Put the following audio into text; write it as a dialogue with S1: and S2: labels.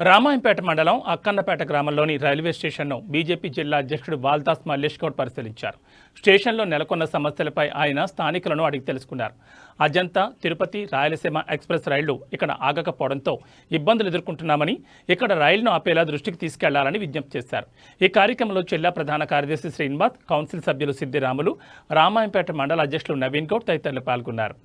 S1: రామాయంపేట మండలం అక్కన్నపేట గ్రామంలోని రైల్వే స్టేషన్ను బీజేపీ జిల్లా అధ్యక్షుడు వాల్దాస్ మల్లేష్ గౌడ్ పరిశీలించారు. స్టేషన్లో నెలకొన్న సమస్యలపై ఆయన స్థానికులను అడిగి తెలుసుకున్నారు. అజంతా తిరుపతి రాయలసీమ ఎక్స్ప్రెస్ రైళ్లు ఇక్కడ ఆగకపోవడంతో ఇబ్బందులు ఎదుర్కొంటున్నామని, ఇక్కడ రైలును ఆపేలా దృష్టికి తీసుకెళ్లాలని విజ్ఞప్తి చేశారు. ఈ కార్యక్రమంలో జిల్లా ప్రధాన కార్యదర్శి శ్రీనివాస్, కౌన్సిల్ సభ్యులు సిద్దిరాములు, రామాయంపేట మండల అధ్యక్షులు నవీన్ గౌడ్ తదితరులు పాల్గొన్నారు.